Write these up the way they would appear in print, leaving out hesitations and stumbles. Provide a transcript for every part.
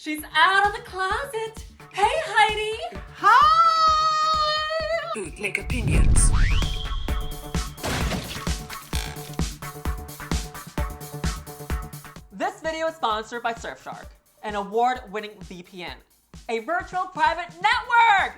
She's out of the closet. Hey, Heidi. Hi! Bootleg Opinions. This video is sponsored by Surfshark, an award-winning VPN, a virtual private network.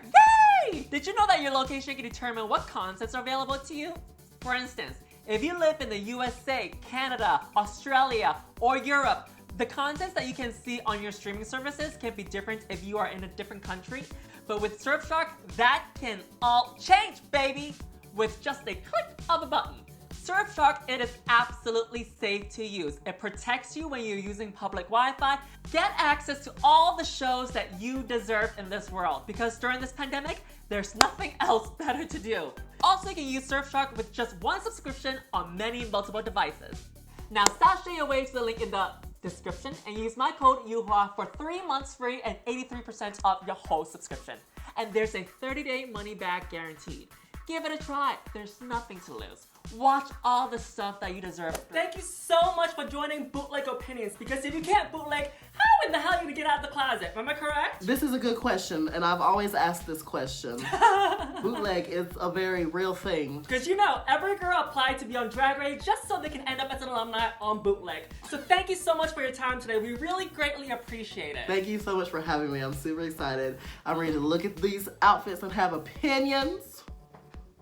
Yay! Did you know that your location can determine what contents are available to you? For instance, if you live in the USA, Canada, Australia, or Europe, the contents that you can see on your streaming services can be different if you are in a different country. But with Surfshark, that can all change, baby! With just a click of a button. Surfshark, it is absolutely safe to use. It protects you when you're using public Wi-Fi. Get access to all the shows that you deserve in this world, because during this pandemic, there's nothing else better to do. Also, you can use Surfshark with just one subscription on many multiple devices. Now sashay away to the link in the description and use my code Yuhua for 3 months free and 83% off your whole subscription. And there's a 30-day money-back guarantee. Give it a try. There's nothing to lose. Watch all the stuff that you deserve. Thank you so much for joining Bootleg Opinions, because if you can't bootleg, how in the hell are you gonna get out of the closet? Am I correct? This is a good question, and I've always asked this question. Bootleg is a very real thing. Because you know, every girl applied to be on Drag Race just so they can end up as an alumni on Bootleg. So thank you so much for your time today. We really greatly appreciate it. Thank you so much for having me. I'm super excited. I'm ready to look at these outfits and have opinions.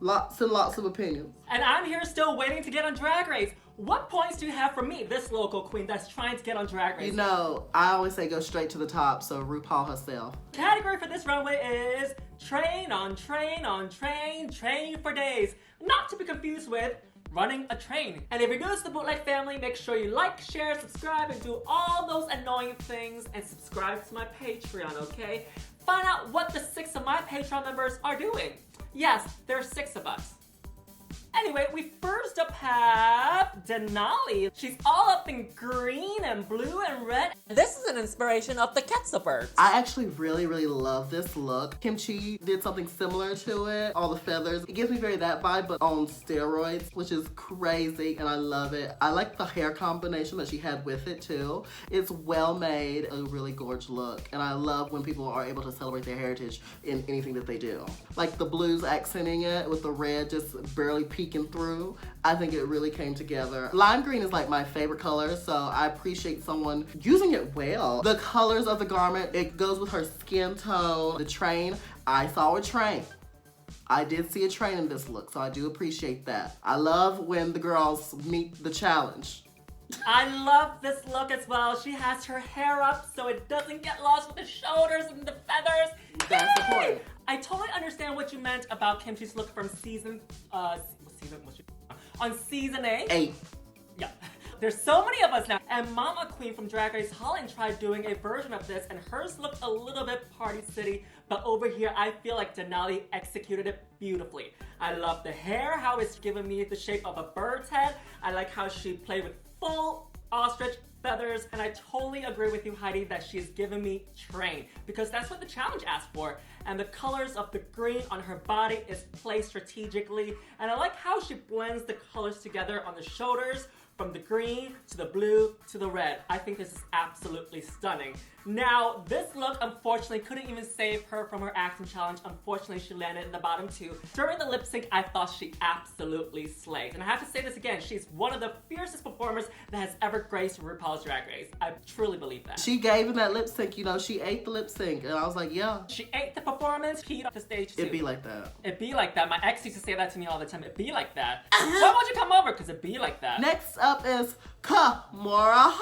Lots and lots of opinions. And I'm here still waiting to get on Drag Race. What points do you have for me, this local queen that's trying to get on Drag Race? You know, I always say go straight to the top, so RuPaul herself. Category for this runway is train on train on train, train for days. Not to be confused with running a train. And if you're new to the Bootleg family, make sure you like, share, subscribe, and do all those annoying things, and subscribe to my Patreon, okay? Find out what the 6 of my Patreon members are doing. Yes, there's 6 of us. Anyway, we first up have Denali. She's all up in green and blue and red. This is an inspiration of the Ketchup birds. I actually really love this look. Kimchi did something similar to it. All the feathers. It gives me very that vibe, but on steroids, which is crazy, and I love it. I like the hair combination that she had with it too. It's well made, a really gorgeous look, and I love when people are able to celebrate their heritage in anything that they do. Like the blues accenting it with the red just barely peeking through. I think it really came together. Lime green is like my favorite color, so I appreciate someone using it well. The colors of the garment, it goes with her skin tone. The train, I saw a train. I did see a train in this look, so I do appreciate that. I love when the girls meet the challenge. I love this look as well. She has her hair up so it doesn't get lost with the shoulders and the feathers. That's the point. I totally understand what you meant about Kimchi's look from season 8. 8. Yeah. There's so many of us now. And Mama Queen from Drag Race Holland tried doing a version of this, and hers looked a little bit Party City, but over here I feel like Denali executed it beautifully. I love the hair, how it's given me the shape of a bird's head. I like how she played with full ostrich feathers, and I totally agree with you, Heidi, that she's given me train, because that's what the challenge asked for. And the colors of the green on her body is placed strategically, and I like how she blends the colors together on the shoulders, from the green to the blue to the red. I think this is absolutely stunning. Now, this look unfortunately couldn't even save her from her acting challenge. Unfortunately, she landed in the bottom 2. During the lip sync, I thought she absolutely slayed. And I have to say this again, she's one of the fiercest performers that has ever graced RuPaul's Drag Race. I truly believe that. She gave in that lip sync, you know, she ate the lip sync, and I was like, yeah. She ate the performance, peed off the stage too. It be like that. It be like that. My ex used to say that to me all the time. It be like that. Why won't you come over? Because it be like that. Next up is Kahmora.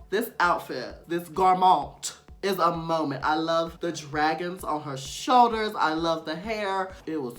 This outfit, this garment, is a moment. I love the dragons on her shoulders. I love the hair. It was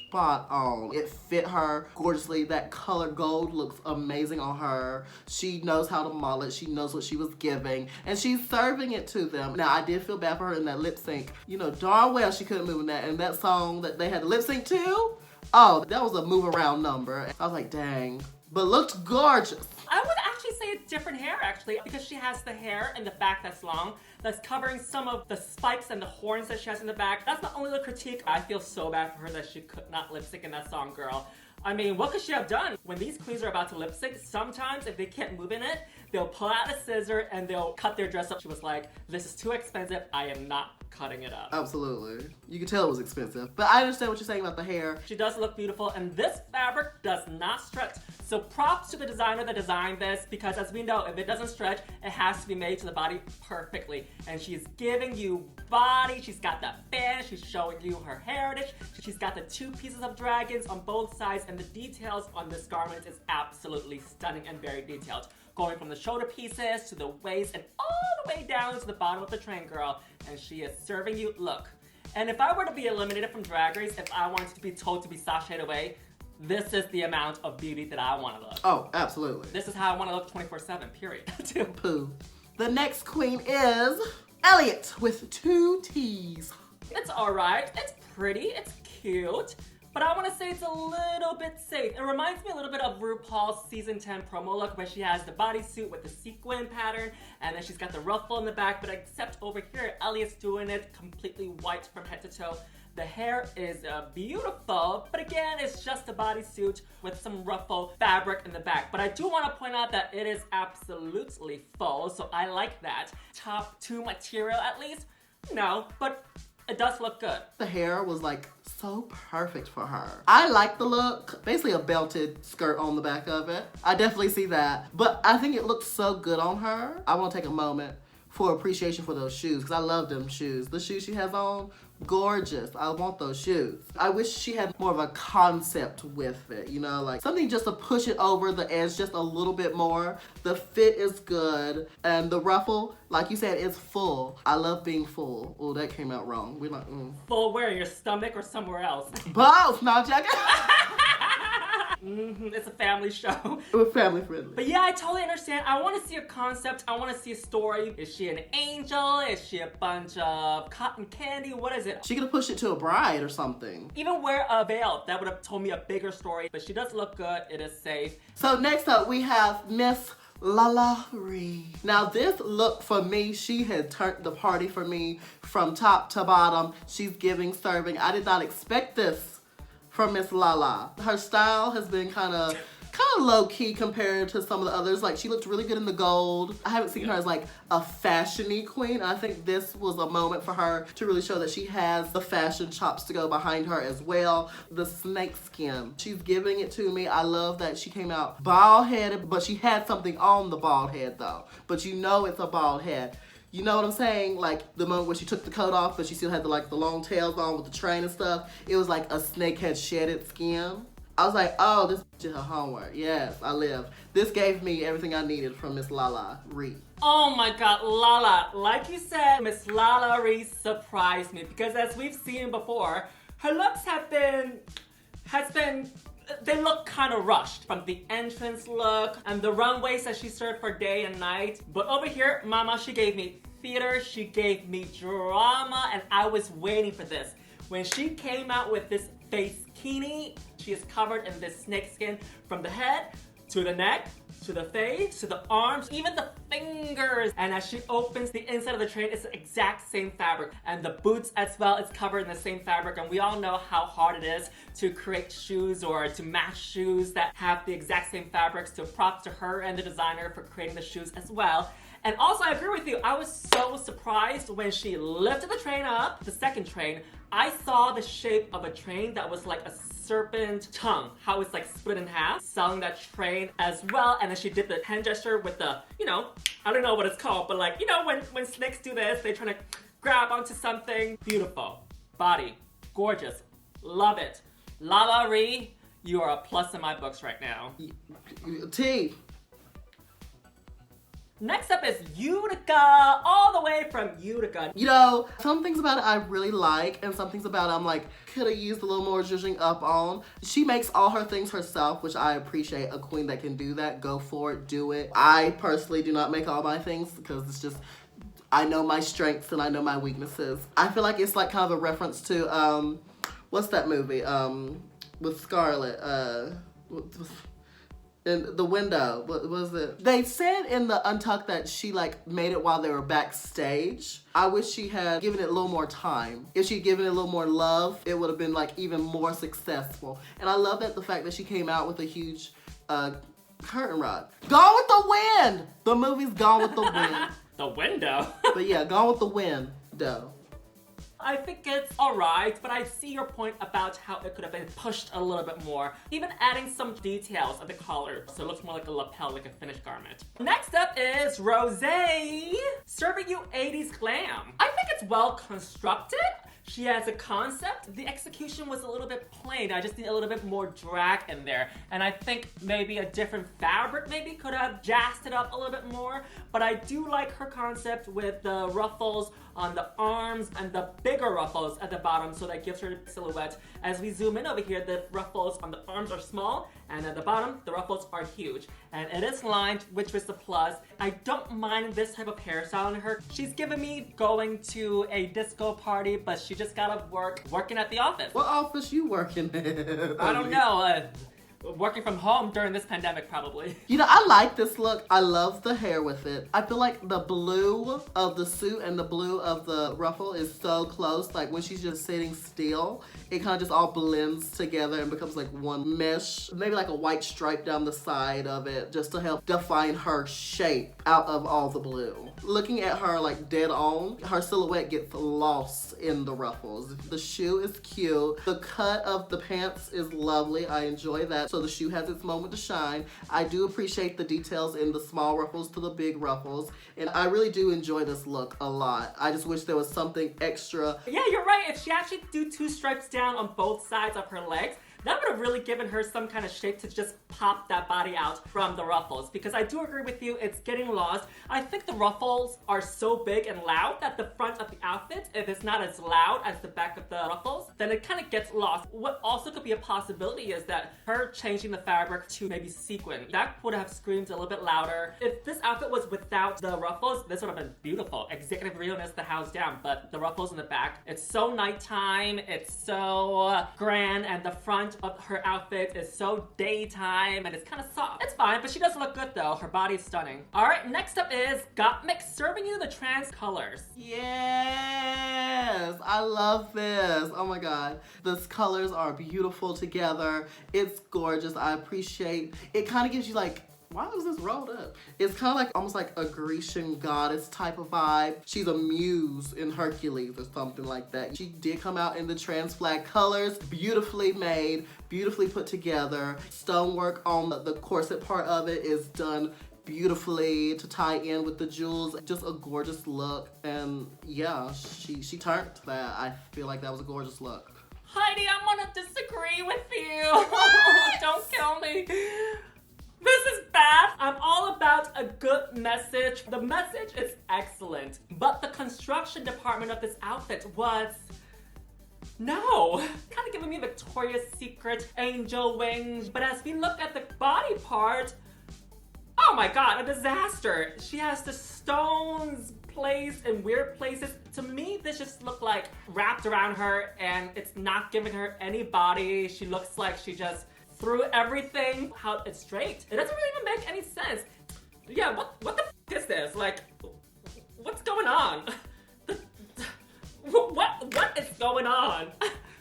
spot on. It fit her gorgeously. That color gold looks amazing on her. She knows how to model it. She knows what she was giving, and she's serving it to them. Now, I did feel bad for her in that lip sync. You know darn well she couldn't move in that. And that song that they had to lip sync to, oh, that was a move around number. I was like, dang. But looked gorgeous. I would actually say it's different hair, actually, because she has the hair in the back that's long, that's covering some of the spikes and the horns that she has in the back. That's the only little critique. I feel so bad for her that she could not lip sync in that song, girl. I mean, what could she have done? When these queens are about to lip sync, sometimes if they can't move in it, they'll pull out a scissor and they'll cut their dress up. She was like, this is too expensive. I am not cutting it up. Absolutely. You can tell it was expensive. But I understand what you're saying about the hair. She does look beautiful, and this fabric does not stretch. So props to the designer that designed this, because as we know, if it doesn't stretch, it has to be made to the body perfectly. And she's giving you body. She's got that band. She's showing you her heritage. She's got the two pieces of dragons on both sides, and the details on this garment is absolutely stunning and very detailed. Going from the shoulder pieces to the waist and all the way down to the bottom of the train, girl. And she is serving you, look. And if I were to be eliminated from Drag Race, if I wanted to be told to be sashayed away, this is the amount of beauty that I want to look. Oh, absolutely. This is how I want to look 24/7, period. Pooh. The next queen is Elliott with 2 T's. It's alright, it's pretty, it's cute, but I want to say it's a little bit safe. It reminds me a little bit of RuPaul's season 10 promo look, where she has the bodysuit with the sequin pattern, and then she's got the ruffle in the back, but except over here, Elliott's doing it completely white from head to toe. The hair is beautiful, but again, it's just a bodysuit with some ruffle fabric in the back. But I do want to point out that it is absolutely full, so I like that. Top 2 material at least? No, but it does look good. The hair was like so perfect for her. I like the look. Basically a belted skirt on the back of it. I definitely see that. But I think it looks so good on her. I want to take a moment for appreciation for those shoes, because I love them shoes. The shoes she has on, gorgeous. I want those shoes. I wish she had more of a concept with it, you know, like something just to push it over the edge just a little bit more. The fit is good, and the ruffle, like you said, is full. I love being full. Oh, that came out wrong. We're like, Full where? Your stomach or somewhere else? Both, no, Jack. It's a family show. We're family friendly. But yeah, I totally understand. I want to see a concept. I want to see a story. Is she an angel? Is she a bunch of cotton candy? What is it? She could have pushed it to a bride or something. Even wear a veil. That would have told me a bigger story. But she does look good. It is safe. So next up, we have Miss LaLa Ree. Now this look for me, she had turned the party for me from top to bottom. She's giving serving. I did not expect this from Miss LaLa. Her style has been kind of low-key compared to some of the others. Like, she looked really good in the gold. I haven't seen her as like a fashion-y queen. I think this was a moment for her to really show that she has the fashion chops to go behind her as well. The snake skin, she's giving it to me. I love that she came out bald-headed, but she had something on the bald head though. But you know it's a bald head. You know what I'm saying? Like the moment where she took the coat off, but she still had the long tails on with the train and stuff. It was like a snake had shedded skin. I was like, oh, this is her homework. Yes, I live. This gave me everything I needed from Miss LaLa Ree. Oh my God, LaLa. Like you said, Miss LaLa Ree surprised me, because as we've seen before, her looks they look kind of rushed, from the entrance look and the runways that she served for day and night. But over here, mama, she gave me theater, she gave me drama, and I was waiting for this. When she came out with this face bikini, she is covered in this snake skin from the head to the neck, to the face, to the arms, even the fingers. And as she opens the inside of the train, it's the exact same fabric. And the boots as well is covered in the same fabric. And we all know how hard it is to create shoes or to match shoes that have the exact same fabrics. So props to her and the designer for creating the shoes as well. And also, I agree with you, I was so surprised when she lifted the train up, the second train. I saw the shape of a train that was like a serpent tongue, how it's like split in half, selling that train as well. And then she did the hand gesture with the, I don't know what it's called, but like, when snakes do this, they try to grab onto something. Beautiful. Body. Gorgeous. Love it. LaLa Ree, you are a plus in my books right now. T. Next up is Utica, all the way from Utica. Some things about it I really like, and some things about it I'm like, could have used a little more zhuzhing up on. She makes all her things herself, which I appreciate. A queen that can do that, go for it, do it. I personally do not make all my things because it's just, I know my strengths and I know my weaknesses. I feel like it's like kind of a reference to, what's that movie, with Scarlett, in the window. What was it? They said in the Untucked that she like made it while they were backstage. I wish she had given it a little more time. If she'd given it a little more love, it would have been like even more successful. And I love that the fact that she came out with a huge curtain rod. Gone with the Wind! The movie's Gone with the Wind. The window? But yeah, Gone with the Wind, though. I think it's alright, but I see your point about how it could have been pushed a little bit more. Even adding some details of the collar so it looks more like a lapel, like a finished garment. Next up is Rosé, serving you 80s glam. I think it's well constructed. She has a concept. The execution was a little bit plain. I just need a little bit more drag in there. And I think maybe a different fabric maybe could have jazzed it up a little bit more. But I do like her concept with the ruffles on the arms and the bigger ruffles at the bottom, so that gives her the silhouette. As we zoom in over here, the ruffles on the arms are small, and at the bottom, the ruffles are huge. And it is lined, which was the plus. I don't mind this type of hairstyle on her. She's giving me going to a disco party, but she just gotta working at the office. What office you working in? I don't know. Working from home during this pandemic, probably. You know, I like this look. I love the hair with it. I feel like the blue of the suit and the blue of the ruffle is so close. Like when she's just sitting still, it kind of just all blends together and becomes like one mesh. Maybe like a white stripe down the side of it just to help define her shape out of all the blue. Looking at her like dead on, her silhouette gets lost in the ruffles. The shoe is cute. The cut of the pants is lovely. I enjoy that. So the shoe has its moment to shine. I do appreciate the details in the small ruffles to the big ruffles. And I really do enjoy this look a lot. I just wish there was something extra. Yeah, you're right. If she actually do 2 stripes down on both sides of her legs, that would have really given her some kind of shape to just pop that body out from the ruffles. Because I do agree with you, it's getting lost. I think the ruffles are so big and loud that the front of the outfit, if it's not as loud as the back of the ruffles, then it kind of gets lost. What also could be a possibility is that her changing the fabric to maybe sequin. That would have screamed a little bit louder. If this outfit was without the ruffles, this would have been beautiful. Executive realness the house down, but the ruffles in the back, it's so nighttime, it's so grand, and the front of her outfit is so daytime and it's kind of soft. It's fine, but she does look good though. Her body is stunning. All right, next up is Gottmik serving you the trans colors. Yes, I love this. Oh my God. These colors are beautiful together. It's gorgeous. I appreciate it. Kind of gives you like, why was this rolled up? It's kind of like almost like a Grecian goddess type of vibe. She's a muse in Hercules or something like that. She did come out in the trans flag colors, beautifully made, beautifully put together. Stonework on the corset part of it is done beautifully to tie in with the jewels. Just a gorgeous look. And yeah, she turned that. I feel like that was a gorgeous look. Heidi, I'm gonna disagree with you. Don't kill me. This is bad. I'm all about a good message. The message is excellent, but the construction department of this outfit was no. Kind of giving me Victoria's Secret angel wings, but as we look at the body part, oh my God, a disaster. She has the stones placed in weird places. To me, this just looked like wrapped around her and it's not giving her any body. She looks like she just threw everything out it's straight. It doesn't really even make any sense. Yeah, what the f is this? Like, what's going on? What is going on?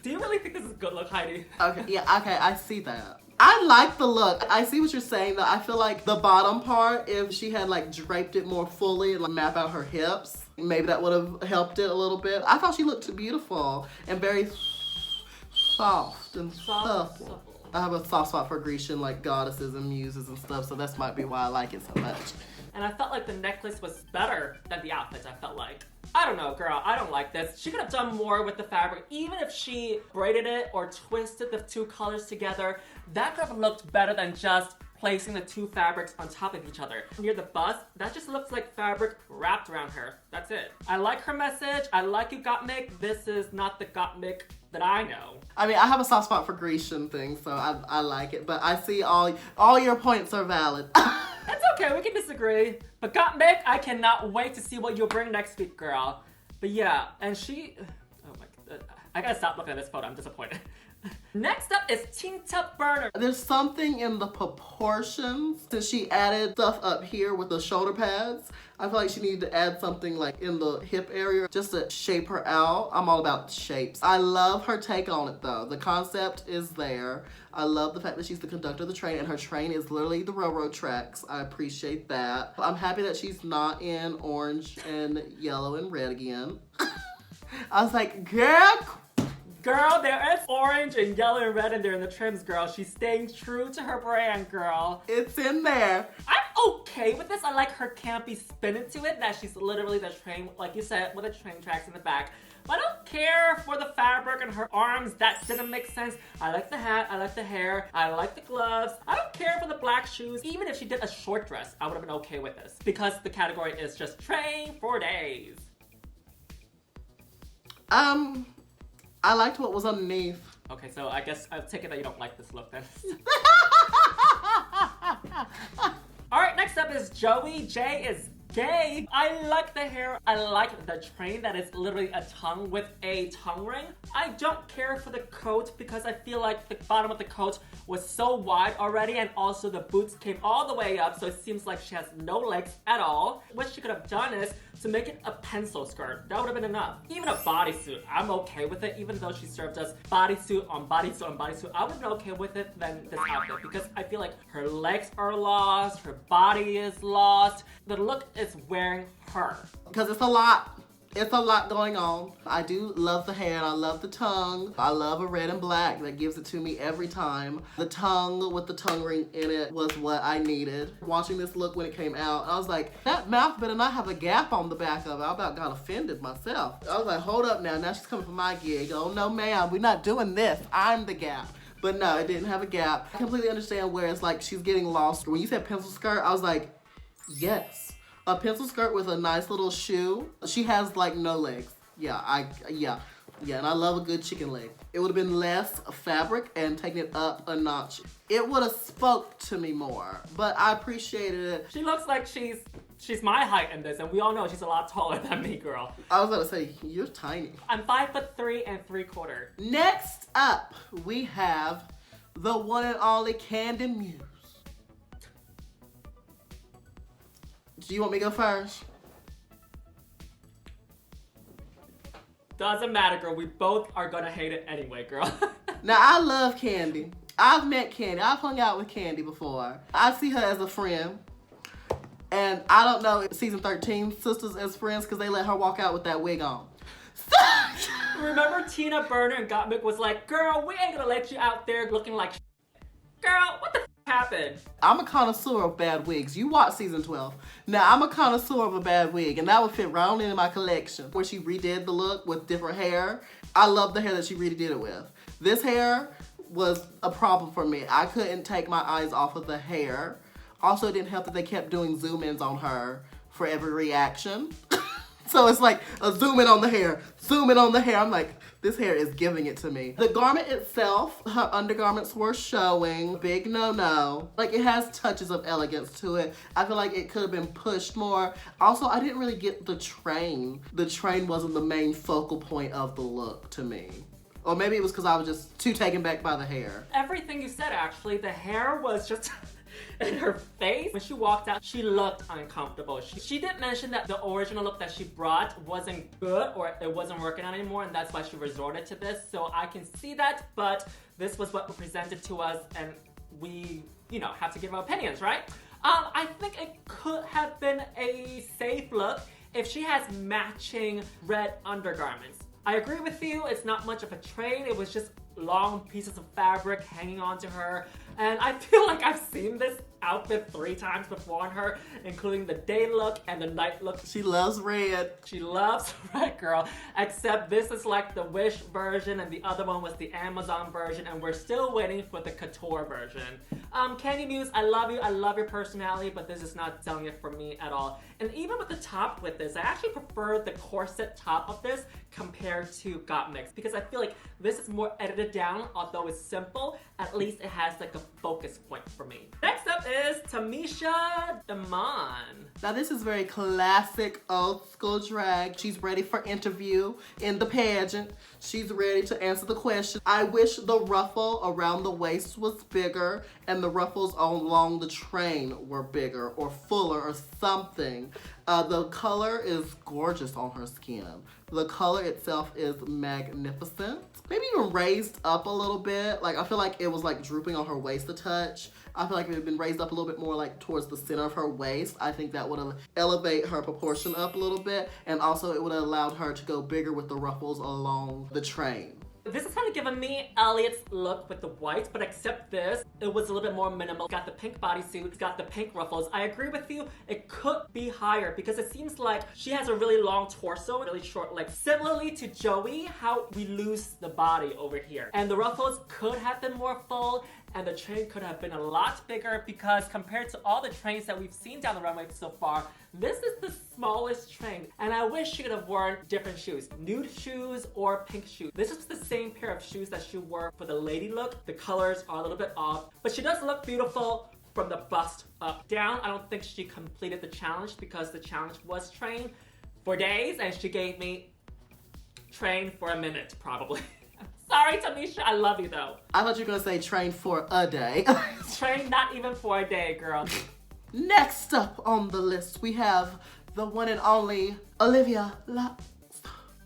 Do you really think this is a good look, Heidi? Okay, yeah, okay, I see that. I like the look. I see what you're saying though. I feel like the bottom part, if she had like draped it more fully and like map out her hips, maybe that would have helped it a little bit. I thought she looked beautiful and very soft and supple. I have a soft spot for Grecian like goddesses and muses and stuff, so that might be why I like it so much. And I felt like the necklace was better than the outfits, I felt like. I don't know, girl, I don't like this. She could have done more with the fabric. Even if she braided it or twisted the 2 colors together, that could have looked better than just placing the 2 fabrics on top of each other. Near the bust, that just looks like fabric wrapped around her. That's it. I like her message. I like you, Gottmik. This is not the Gottmik that I know. I mean, I have a soft spot for Grecian things, so I like it. But I see all your points are valid. That's okay, we can disagree. But Gottmik, I cannot wait to see what you'll bring next week, girl. But yeah, and she, oh my God, I gotta stop looking at this photo, I'm disappointed. Next up is Tinta Burner. There's something in the proportions. Since she added stuff up here with the shoulder pads, I feel like she needed to add something like in the hip area just to shape her out. I'm all about shapes. I love her take on it though. The concept is there. I love the fact that she's the conductor of the train and her train is literally the railroad tracks. I appreciate that. I'm happy that she's not in orange and yellow and red again. I was like, Girl, there is orange and yellow and red in there in the trims, girl. She's staying true to her brand, girl. It's in there. I'm okay with this. I like her campy spin into it, that she's literally the train, like you said, with the train tracks in the back. But I don't care for the fabric and her arms. That didn't make sense. I like the hat, I like the hair, I like the gloves. I don't care for the black shoes. Even if she did a short dress, I would have been okay with this. Because the category is just train for days. I liked what was underneath. Okay, so I guess I'll take it that you don't like this look then. Alright, next up is Joey J is gay. I like the hair. I like the train that is literally a tongue with a tongue ring. I don't care for the coat because I feel like the bottom of the coat was so wide already, and also the boots came all the way up, so it seems like she has no legs at all. What she could have done is to make it a pencil skirt. That would have been enough. Even a bodysuit, I'm okay with it, even though she served us bodysuit on bodysuit on bodysuit. I would have been okay with it than this outfit because I feel like her legs are lost, her body is lost. The look is wearing her. Because it's a lot. It's a lot going on. I do love the hair and I love the tongue. I love a red and black that gives it to me every time. The tongue with the tongue ring in it was what I needed. Watching this look when it came out, I was like, that mouth better not have a gap on the back of it. I about got offended myself. I was like, hold up now she's coming for my gig. Oh no ma'am, we're not doing this. I'm the gap. But no, it didn't have a gap. I completely understand where it's like she's getting lost. When you said pencil skirt, I was like, yes. A pencil skirt with a nice little shoe. She has like no legs. Yeah, and I love a good chicken leg. It would have been less fabric and taken it up a notch. It would have spoke to me more, but I appreciated it. She looks like she's my height in this, and we all know she's a lot taller than me, girl. I was about to say, you're tiny. I'm 5'3"3/4. Next up, we have the one and only Kandy Muse. Do you want me to go first? Doesn't matter, girl. We both are gonna hate it anyway, girl. Now, I love Kandy. I've met Kandy. I've hung out with Kandy before. I see her as a friend. And I don't know if season 13 sisters as friends because they let her walk out with that wig on. Remember Tina Burner and Gottmik was like, girl, we ain't gonna let you out there looking like girl, what the happened? I'm a connoisseur of bad wigs. You watch season 12. Now, I'm a connoisseur of a bad wig, and that would fit right on into my collection. Where she redid the look with different hair. I love the hair that she redid it with. This hair was a problem for me. I couldn't take my eyes off of the hair. Also, it didn't help that they kept doing zoom-ins on her for every reaction. So it's like a zoom in on the hair, zoom in on the hair. I'm like, this hair is giving it to me. The garment itself, her undergarments were showing. Big no-no. Like, it has touches of elegance to it. I feel like it could have been pushed more. Also, I didn't really get the train. The train wasn't the main focal point of the look to me. Or maybe it was because I was just too taken back by the hair. Everything you said, actually. The hair was just in her face. When she walked out, she looked uncomfortable. She did mention that the original look that she brought wasn't good or it wasn't working out anymore, and that's why she resorted to this. So I can see that, but this was what was presented to us, and we, you know, have to give our opinions, right? I think it could have been a safe look if she has matching red undergarments. I agree with you, it's not much of a train, it was just long pieces of fabric hanging onto her. And I feel like I've seen this outfit 3 times before on her, including the day look and the night look. She loves red. She loves red, girl. Except this is like the Wish version and the other one was the Amazon version, and we're still waiting for the couture version. Kandy Muse, I love you, I love your personality, but this is not selling it for me at all. And even with the top with this, I actually prefer the corset top of this compared to Gottmik, because I feel like this is more edited down. Although it's simple, at least it has like a focus point for me. Next up is Tamisha Iman. Now this is very classic old school drag. She's ready for interview in the pageant. She's ready to answer the question. I wish the ruffle around the waist was bigger and the ruffles along the train were bigger or fuller or something. The color is gorgeous on her skin. The color itself is magnificent. Maybe even raised up a little bit. Like, I feel like it was like drooping on her waist a touch. I feel like if it had been raised up a little bit more like towards the center of her waist, I think that would have elevated her proportion up a little bit. And also it would have allowed her to go bigger with the ruffles along the train. This is kind of giving me Elliott's look with the white, but except this, it was a little bit more minimal. It's got the pink bodysuit, it's got the pink ruffles. I agree with you, it could be higher because it seems like she has a really long torso, really short legs. Similarly to Joey, how we lose the body over here. And the ruffles could have been more full, and the train could have been a lot bigger because compared to all the trains that we've seen down the runway so far, this is the smallest train. And I wish she could have worn different shoes, nude shoes or pink shoes. This is the same pair of shoes that she wore for the lady look. The colors are a little bit off, but she does look beautiful from the bust up. Down, I don't think she completed the challenge because the challenge was train for days and she gave me train for a minute probably. Sorry, Tamisha, I love you though. I thought you were gonna say train for a day. Train not even for a day, girl. Next up on the list, we have the one and only Olivia.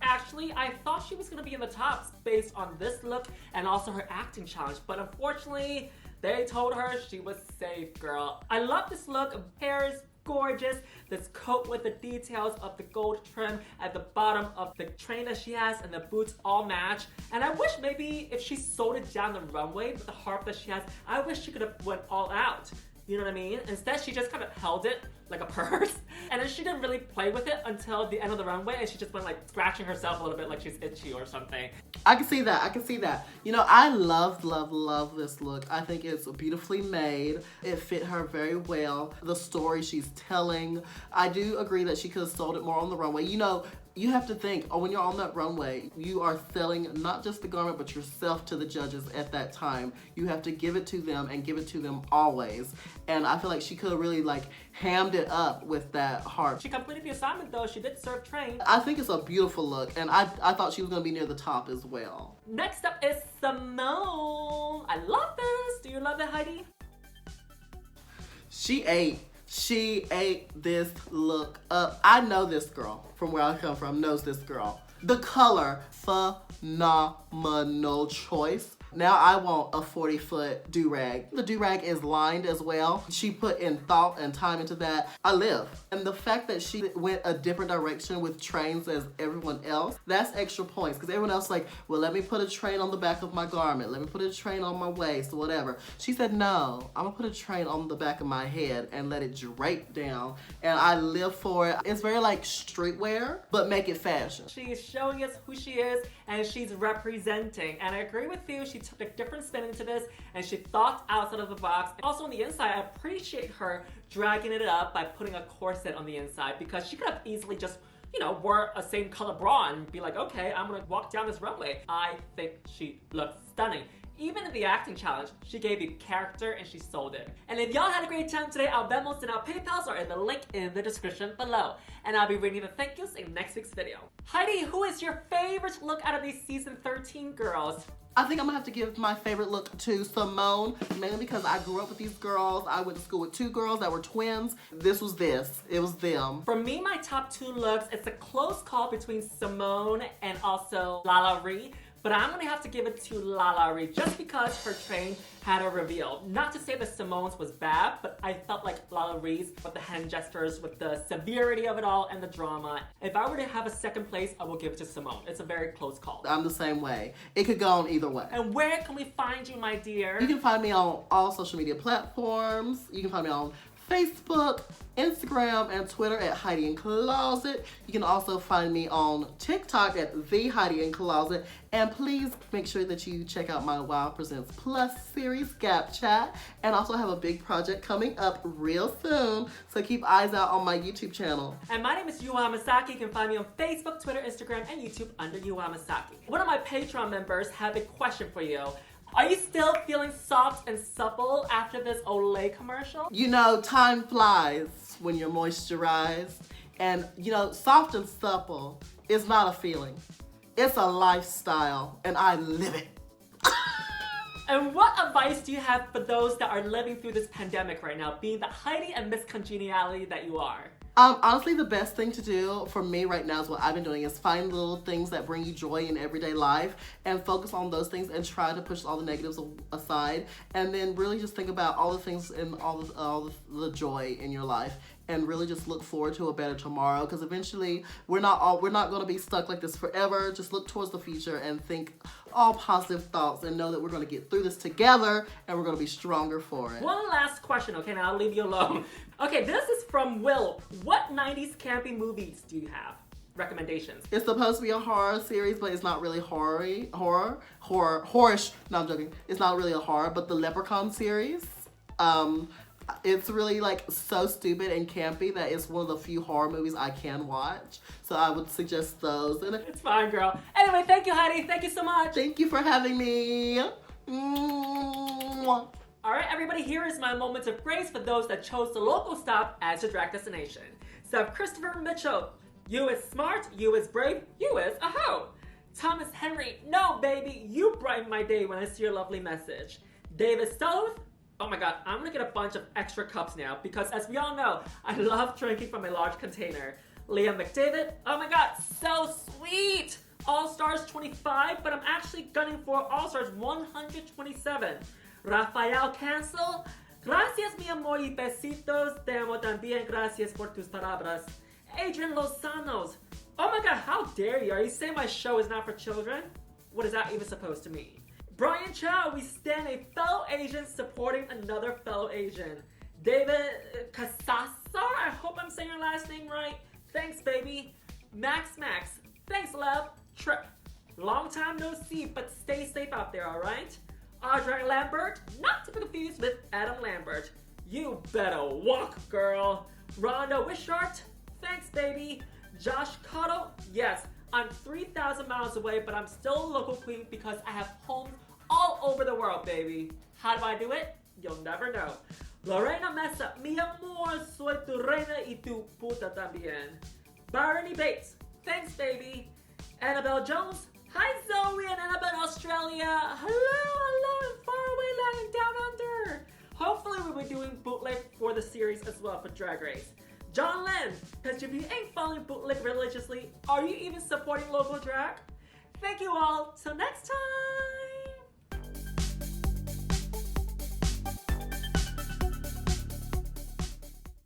Actually, I thought she was gonna be in the tops based on this look and also her acting challenge, but unfortunately, they told her she was safe, girl. I love this look. Hair is gorgeous. This coat with the details of the gold trim at the bottom of the train that she has and the boots all match. And I wish maybe if she sewed it down the runway with the harp that she has, I wish she could have went all out. You know what I mean? Instead, she just kind of held it like a purse. And then she didn't really play with it until the end of the runway and she just went like scratching herself a little bit like she's itchy or something. I can see that, I can see that. You know, I love this look. I think it's beautifully made. It fit her very well. The story she's telling. I do agree that she could have sold it more on the runway. You know, you have to think, oh, when you're on that runway, you are selling not just the garment, but yourself to the judges at that time. You have to give it to them and give it to them always. And I feel like she could have really like hammed it up with that harp. She completed the assignment though. She did serve train. I think it's a beautiful look, and I thought she was gonna be near the top as well. Next up is Symone. I love this. Do you love it, Heidi? She ate this look up. I know this girl from where I come from, knows this girl. The color, phenomenal choice. Now I want a 40-foot do-rag. The do-rag is lined as well. She put in thought and time into that. I live. And the fact that she went a different direction with trains as everyone else, that's extra points. Because everyone else like, well, let me put a train on the back of my garment. Let me put a train on my waist or whatever. She said, no, I'm gonna put a train on the back of my head and let it drape down. And I live for it. It's very like streetwear, but make it fashion. She's showing us who she is and she's representing. And I agree with you. She took a different spin into this and she thought outside of the box. Also on the inside, I appreciate her dragging it up by putting a corset on the inside because she could have easily just, you know, wore a same color bra and be like, okay, I'm gonna walk down this runway. I think she looks stunning. Even in the acting challenge, she gave you character and she sold it. And if y'all had a great time today, our Venmos and our PayPals are in the link in the description below. And I'll be reading the thank yous in next week's video. Heidi, who is your favorite look out of these season 13 girls? I think I'm gonna have to give my favorite look to Symone, mainly because I grew up with these girls. I went to school with two girls that were twins. It was them. For me, my top two looks, it's a close call between Symone and also LaLa. But I'm gonna have to give it to LaLa just because her train had a reveal. Not to say that Symone's was bad, but I felt like LaLa's with the hand gestures, with the severity of it all and the drama. If I were to have a second place, I will give it to Symone. It's a very close call. I'm the same way. It could go on either way. And where can we find you, my dear? You can find me on all social media platforms. You can find me on Facebook, Instagram, and Twitter at Heidi N Closet. You can also find me on TikTok at the Heidi N Closet. And please make sure that you check out my Wow Presents Plus series, Gap Chat. And also have a big project coming up real soon. So keep eyes out on my YouTube channel. And my name is Yuhua Hamasaki. You can find me on Facebook, Twitter, Instagram, and YouTube under Yuhua Hamasaki. One of my Patreon members have a question for you. Are you still feeling soft and supple after this Olay commercial? You know, time flies when you're moisturized. And, you know, soft and supple is not a feeling. It's a lifestyle, and I live it. And what advice do you have for those that are living through this pandemic right now, being the Heidi and Miss Congeniality that you are? Honestly, the best thing to do for me right now is what I've been doing is find little things that bring you joy in everyday life and focus on those things and try to push all the negatives aside, and then really just think about all the things and all the joy in your life, and really just look forward to a better tomorrow, because eventually we're not going to be stuck like this forever. Just look towards the future and think all positive thoughts and know that we're going to get through this together and we're going to be stronger for it. One last question, okay, now I'll leave you alone. Okay, this is from Will. What 90s campy movies do you have? Recommendations. It's supposed to be a horror series, but it's not really horror-ish. No, I'm joking. It's not really a horror, but the Leprechaun series. It's really like so stupid and campy that it's one of the few horror movies I can watch. So I would suggest those. And it's fine, girl. Anyway, thank you, Heidi. Thank you so much. Thank you for having me. Mwah. All right, everybody, here is my moment of praise for those that chose the local stop as your drag destination. So Christopher Mitchell, you is smart, you is brave, you is a hoe. Thomas Henry, no baby, you brighten my day when I see your lovely message. David Stove, oh my god, I'm gonna get a bunch of extra cups now because as we all know, I love drinking from a large container. Leah McDavid, oh my god, so sweet! All-Stars 25, but I'm actually gunning for All-Stars 127. Rafael Cancel, gracias mi amor y besitos, te amo también, gracias por tus palabras. Adrian Lozanos, oh my god, how dare you, are you saying my show is not for children? What is that even supposed to mean? Brian Chow, we stand a fellow Asian supporting another fellow Asian. David Casasar, I hope I'm saying your last name right. Thanks, baby. Max, thanks, love. Trip, long time no see, but stay safe out there, alright? Audrey Lambert, not to be confused with Adam Lambert. You better walk, girl. Rhonda Wishart, thanks, baby. Josh Cotto, yes, I'm 3,000 miles away, but I'm still a local queen because I have homes all over the world, baby. How do I do it? You'll never know. Lorena Mesa, mi amor, soy tu reina y tu puta también. Barney Bates, thanks, baby. Annabelle Jones, hi Zoe and Annabelle Australia. Hello, and far away land down under. Hopefully we'll be doing bootleg for the series as well for Drag Race. John Lynn, because if you ain't following bootleg religiously, are you even supporting local drag? Thank you all, till next time.